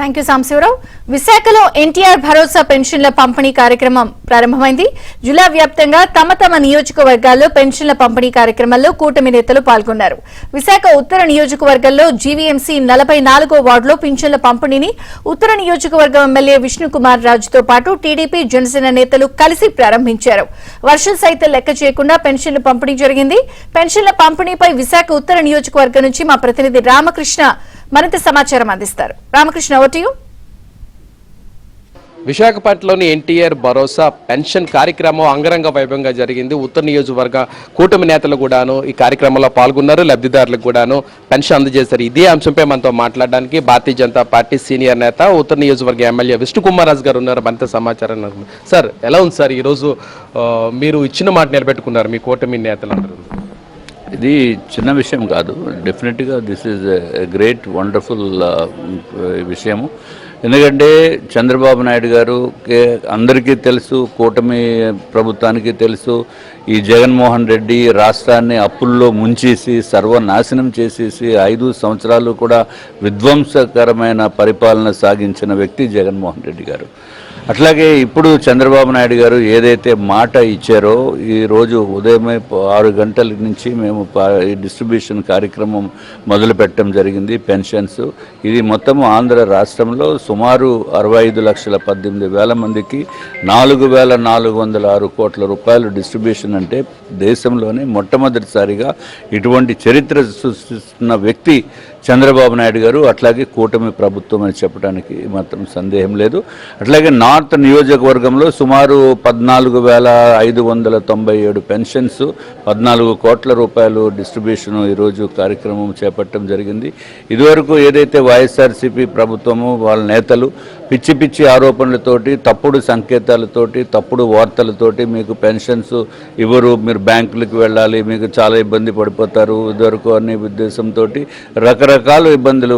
Thank you Samsivarao. విశాఖలో ఎన్టీఆర్ భరోసా పెన్షన్ల పంపిణీ కార్యక్రమం ప్రారంభమైంది. జిల్లా వ్యాప్తంగా తమ నియోజకవర్గాల్లో పెన్షన్ల పంపిణీ కార్యక్రమంలో కూటమి నేతలు పాల్గొన్నారు. విశాఖ ఉత్తర నియోజకవర్గంలో జీవీఎంసీ 44వ వార్డులో పింఛన్ల పంపిణీని ఉత్తర నియోజకవర్గం ఎమ్మెల్యే విష్ణుకుమార్ రాజుతో పాటు టీడీపీ జనసేన నేతలు కలిసి ప్రారంభించారు. వర్షం సైతం లెక్క చేయకుండా పెన్షన్ల పంపిణీ జరిగింది. పెన్షన్ల పంపిణీపై విశాఖ ఉత్తర నియోజకవర్గం నుంచి మా ప్రతినిధి రామకృష్ణ మరింత సమాచారం అందిస్తారు. Ramakrishna, over to you. విశాఖపట్నంలోని ఎన్టీఆర్ భరోసా పెన్షన్ కార్యక్రమం అంగరంగ వైభవంగా జరిగింది. ఉత్తర నియోజకవర్గ కూటమి నేతలు కూడాను ఈ కార్యక్రమంలో పాల్గొన్నారు. లబ్ధిదారులకు కూడాను పెన్షన్ అందజేశారు. ఇదే అంశంపై మనతో మాట్లాడడానికి భారతీయ జనతా పార్టీ సీనియర్ నేత ఉత్తర నియోజకవర్గ ఎమ్మెల్యే విష్ణుకుమార్ రాజు గారు ఉన్నారు. మరింత సమాచారం సార్, ఎలా ఉంది సార్? ఈరోజు మీరు ఇచ్చిన మాట నిలబెట్టుకున్నారు మీ కూటమి నేతలందరూ. ఇది చిన్న విషయం కాదు, డెఫినెట్గా this is a great wonderful విషయము. ఎందుకంటే చంద్రబాబు నాయుడు గారు అందరికీ తెలుసు, కూటమి ప్రభుత్వానికి తెలుసు, ఈ జగన్మోహన్ రెడ్డి రాష్ట్రాన్ని అప్పుల్లో ముంచేసి సర్వనాశనం చేసేసి 5 సంవత్సరాలు కూడా విధ్వంసకరమైన పరిపాలన సాగించిన వ్యక్తి జగన్మోహన్ రెడ్డి గారు. అట్లాగే ఇప్పుడు చంద్రబాబు నాయుడు గారు ఏదైతే మాట ఇచ్చారో, ఈరోజు ఉదయమే 6 గంటల నుంచి మేము ఈ డిస్ట్రిబ్యూషన్ కార్యక్రమం మొదలు పెట్టడం జరిగింది. పెన్షన్స్ ఇది మొత్తం ఆంధ్ర రాష్ట్రంలో సుమారు 65,18,000 మందికి 4,406 కోట్ల రూపాయలు డిస్ట్రిబ్యూషన్. అంటే దేశంలోనే మొట్టమొదటిసారిగా ఇటువంటి చరిత్ర సృష్టిస్తున్న వ్యక్తి చంద్రబాబు నాయుడు గారు. అట్లాగే కూటమి ప్రభుత్వం అని చెప్పడానికి మాత్రం సందేహం లేదు. అట్లాగే నార్త్ నియోజకవర్గంలో సుమారు 14,597 పెన్షన్స్, 14 కోట్ల రూపాయలు డిస్ట్రిబ్యూషన్ ఈరోజు కార్యక్రమం చేపట్టడం జరిగింది. ఇదివరకు ఏదైతే వైఎస్ఆర్సీపీ ప్రభుత్వము వాళ్ళ నేతలు పిచ్చి పిచ్చి ఆరోపణలతోటి, తప్పుడు సంకేతాలతోటి, తప్పుడు వార్తలతోటి మీకు పెన్షన్స్ ఇవ్వరు, మీరు బ్యాంకులకు వెళ్ళాలి, మీకు చాలా ఇబ్బంది పడిపోతారు ఇదివరకు అనే ఉద్దేశంతో రకరకాల ఇబ్బందులు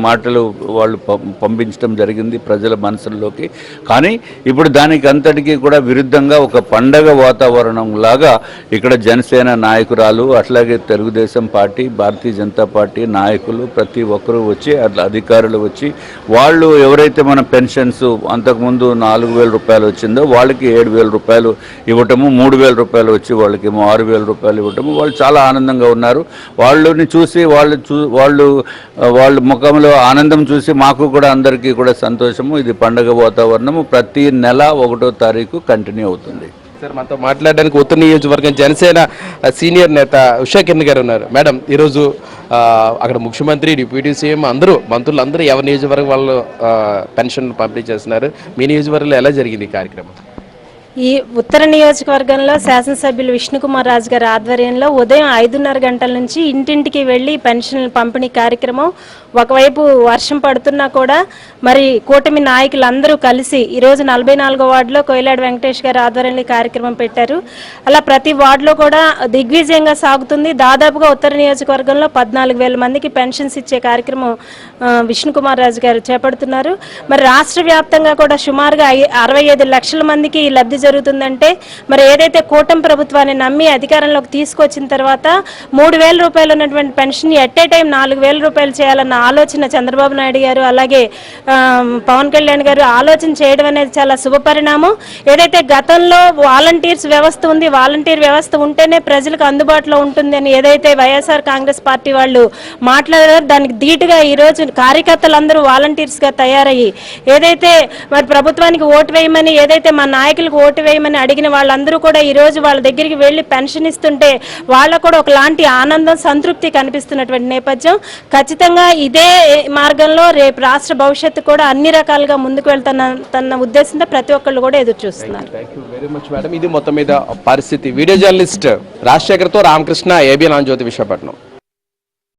మాటలు వాళ్ళు పంపించడం జరిగింది ప్రజల మనసుల్లోకి. కానీ ఇప్పుడు దానికి అంతటికీ కూడా విరుద్ధంగా ఒక పండగ వాతావరణం లాగా ఇక్కడ జనసేన నాయకురాలు, అట్లాగే తెలుగుదేశం పార్టీ, భారతీయ జనతా పార్టీ నాయకులు ప్రతి ఒక్కరూ వచ్చి, అట్లా అధికారులు వచ్చి, వాళ్ళు ఎవరైతే మన పెన్షన్స్ అంతకుముందు 4,000 రూపాయలు వచ్చిందో వాళ్ళకి 7,000 రూపాయలు ఇవ్వటము, 3,000 రూపాయలు వచ్చి వాళ్ళకేమో 6,000 రూపాయలు ఇవ్వటము, వాళ్ళు చాలా ఆనందంగా ఉన్నారు. వాళ్ళని చూసి వాళ్ళ ముఖంలో ఆనందం చూసి మాకు కూడా అందరికీ కూడా సంతోషము. ఇది పండగ వాతావరణము ప్రతి నెల 1వ తారీఖు కంటిన్యూ అవుతుంది. సార్, మనతో మాట్లాడడానికి ఉత్తర నియోజకవర్గం జనసేన సీనియర్ నేత ఉషా కిరణ్ గారు ఉన్నారు. మేడం, ఈరోజు అక్కడ ముఖ్యమంత్రి, డిప్యూటీ సీఎం మంత్రులు అందరూ ఎవరి నియోజకవర్గం వాళ్ళు పెన్షన్ పంపిణీ చేస్తున్నారు. మీ నియోజకవర్గంలో ఎలా జరిగింది ఈ కార్యక్రమం? ఈ ఉత్తర నియోజకవర్గంలో శాసనసభ్యులు విష్ణుకుమార్ రాజు గారి ఆధ్వర్యంలో ఉదయం 5:30 గంటల నుంచి ఇంటింటికి వెళ్ళి పెన్షన్ పంపిణీ కార్యక్రమం. ఒకవైపు వర్షం పడుతున్నా కూడా మరి కూటమి నాయకులందరూ కలిసి ఈరోజు 44వ వార్డులో కోయిలాడి వెంకటేష్ గారి ఆధ్వర్యంలో ఈ కార్యక్రమం పెట్టారు. అలా ప్రతి వార్డులో కూడా దిగ్విజయంగా సాగుతుంది. దాదాపుగా ఉత్తర నియోజకవర్గంలో 14,000 మందికి పెన్షన్స్ ఇచ్చే కార్యక్రమం విష్ణుకుమార్ రాజు గారు చేపడుతున్నారు. మరి రాష్ట్ర వ్యాప్తంగా కూడా సుమారుగా 65 లక్షల మందికి లబ్ధి జరుగుతుందంటే, మరి ఏదైతే కూటమి ప్రభుత్వాన్ని నమ్మి అధికారంలోకి తీసుకొచ్చిన తర్వాత 3,000 రూపాయలు ఉన్నటువంటి పెన్షన్ ఎట్ ఏ టైం 4,000 రూపాయలు చేయాలన్న ఆలోచన చంద్రబాబు నాయుడు గారు అలాగే పవన్ కళ్యాణ్ గారు ఆలోచన చేయడం అనేది చాలా శుభపరిణామం. ఏదైతే గతంలో వాలంటీర్స్ వ్యవస్థ ఉంది, వాలంటీర్ వ్యవస్థ ఉంటేనే ప్రజలకు అందుబాటులో ఉంటుంది అని ఏదైతే వైఎస్ఆర్ కాంగ్రెస్ పార్టీ వాళ్ళు మాట్లాడారో, దానికి ధీటుగా ఈరోజు కార్యకర్తలందరూ వాలంటీర్స్గా తయారయ్యి ఏదైతే మరి ప్రభుత్వానికి ఓటు వేయమని, ఏదైతే మా నాయకులకు ఓటు వేయమని అడిగిన వాళ్ళందరూ కూడా ఈరోజు వాళ్ళ దగ్గరికి వెళ్ళి పెన్షన్ ఇస్తుంటే వాళ్ళకు కూడా ఒకలాంటి ఆనందం, సంతృప్తి కనిపిస్తున్నటువంటి నేపథ్యం. ఖచ్చితంగా ఇదే మార్గంలో రేపు రాష్ట్ర భవిష్యత్తు కూడా అన్ని రకాలుగా ముందుకు వెళ్తున్న ఉద్దేశంతో ప్రతి ఒక్కళ్ళు కూడా ఎదురు చూస్తున్నారు. ఇది మొత్తం మీద పరిస్థితి. వీడియో జర్నలిస్ట్ రాజశేఖర్తో రామకృష్ణ, ఏబిఎన్ ఆంధ్రజ్యోతి, విశాఖపట్నం.